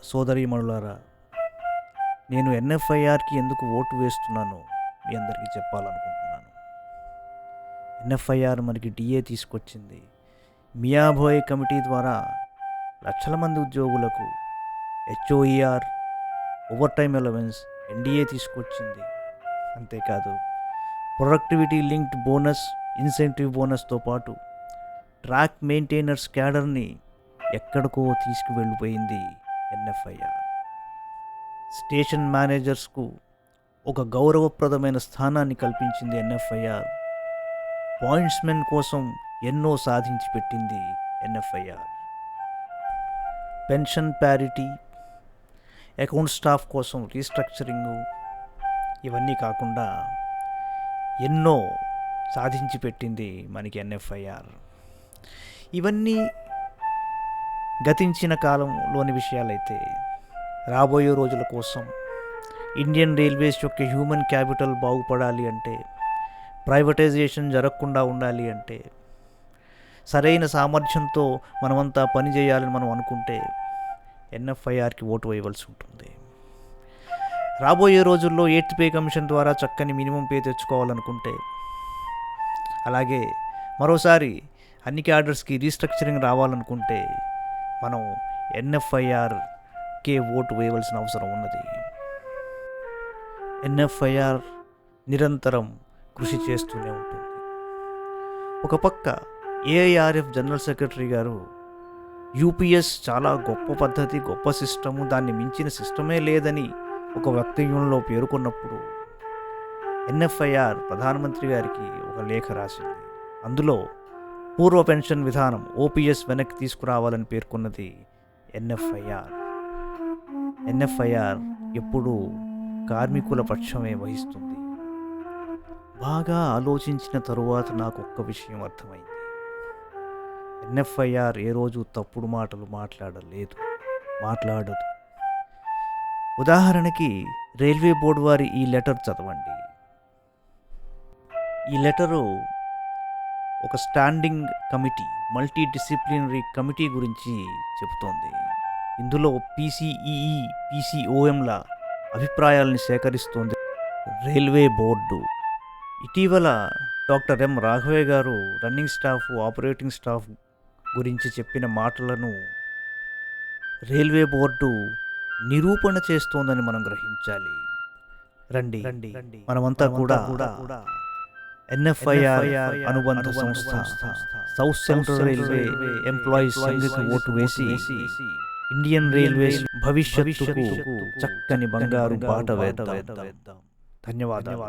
సోదరీమణులారా, నేను ఎన్ఎఫ్ఐఆర్కి ఎందుకు ఓటు వేస్తున్నానో మీ అందరికీ చెప్పాలనుకుంటున్నాను. ఎన్ఎఫ్ఐఆర్ మనకి డిఏ తీసుకొచ్చింది. మియాభోయ్ కమిటీ ద్వారా లక్షల మంది ఉద్యోగులకు హెచ్ఓఈఆర్, ఓవర్ టైమ్ అలవెన్స్, ఎన్డీఏ తీసుకొచ్చింది. అంతేకాదు, ప్రొడక్టివిటీ లింక్డ్ బోనస్, ఇన్సెంటివ్ బోనస్తో పాటు ట్రాక్ మెయింటైనర్స్ క్యాడర్ని ఎక్కడికో తీసుకువెళ్ళిపోయింది ఎన్ఎఫ్ఐఆర్. స్టేషన్ మేనేజర్స్కు ఒక గౌరవప్రదమైన స్థానాన్ని కల్పించింది ఎన్ఎఫ్ఐఆర్. పాయింట్స్మెన్ కోసం ఎన్నో సాధించి పెట్టింది NFIR. Pension parity, account staff కోసం రీస్ట్రక్చరింగు, ఇవన్నీ కాకుండా ఎన్నో సాధించి పెట్టింది మనకి ఎన్ఎఫ్ఐఆర్. ఇవన్నీ గతించిన కాలంలోని విషయాలైతే, రాబోయే రోజుల కోసం ఇండియన్ రైల్వేస్ యొక్క హ్యూమన్ క్యాపిటల్ బాగుపడాలి అంటే, ప్రైవేటైజేషన్ జరగకుండా ఉండాలి అంటే, సరైన సామర్థ్యంతో మనమంతా పని చేయాలని మనం అనుకుంటే ఎన్ఎఫ్ఐఆర్కి ఓటు వేయవలసి ఉంటుంది. రాబోయే రోజుల్లో 8th పే కమిషన్ ద్వారా చక్కని మినిమం పే తెచ్చుకోవాలనుకుంటే, అలాగే మరోసారి అన్ని క్యాడర్స్కి రీస్ట్రక్చరింగ్ రావాలనుకుంటే మనం ఎన్ఎఫ్ఐఆర్కే ఓటు వేయవలసిన అవసరం ఉన్నది. ఎన్ఎఫ్ఐఆర్ నిరంతరం కృషి చేస్తూనే ఉంటుంది. ఒక పక్క ఏఐఆర్ఎఫ్ జనరల్ సెక్రటరీ గారు యూపీఎస్ చాలా గొప్ప పద్ధతి, గొప్ప సిస్టము, దాన్ని మించిన సిస్టమే లేదని ఒక వక్తవ్యంలో పేర్కొన్నప్పుడు ఎన్ఎఫ్ఐఆర్ ప్రధానమంత్రి గారికి ఒక లేఖ రాసింది. అందులో పూర్వ పెన్షన్ విధానం ఓపీఎస్ వెనక్కి తీసుకురావాలని పేర్కొన్నది ఎన్ఎఫ్ఐఆర్. ఎన్ఎఫ్ఐఆర్ ఎప్పుడూ కార్మికుల పక్షమే వహిస్తుంది. బాగా ఆలోచించిన తరువాత నాకు ఒక్క విషయం అర్థమైంది. ఎన్ఎఫ్ఐఆర్ ఏ రోజు తప్పుడు మాటలు మాట్లాడదు. ఉదాహరణకి రైల్వే బోర్డు వారి ఈ లెటర్ చదవండి. ఈ లెటరు ఒక standing committee, multi disciplinary committee గురించి చెబుతోంది. ఇందులో పీసీఈఈ, పీసీఓఎంల అభిప్రాయాలను సేకరిస్తోంది రైల్వే బోర్డు. ఇటీవల డాక్టర్ ఎం రాఘవయ్య గారు రన్నింగ్ స్టాఫ్, ఆపరేటింగ్ స్టాఫ్ గురించి చెప్పిన మాటలను రైల్వే బోర్డు నిరూపణ చేస్తోందని మనం గ్రహించాలి. రండి మనమంతా కూడా ఎన్ఎఫ్ఐఆర్ అనుబంధ సంస్థ సౌత్ సెంట్రల్ రైల్వే ఎంప్లాయీస్ సంఘకి ఓటు వేసి ఇండియన్ రైల్వేస్ భవిష్యత్తుకు చక్కని బంగారు బాట వేద్దాం. ధన్యవాదాలు.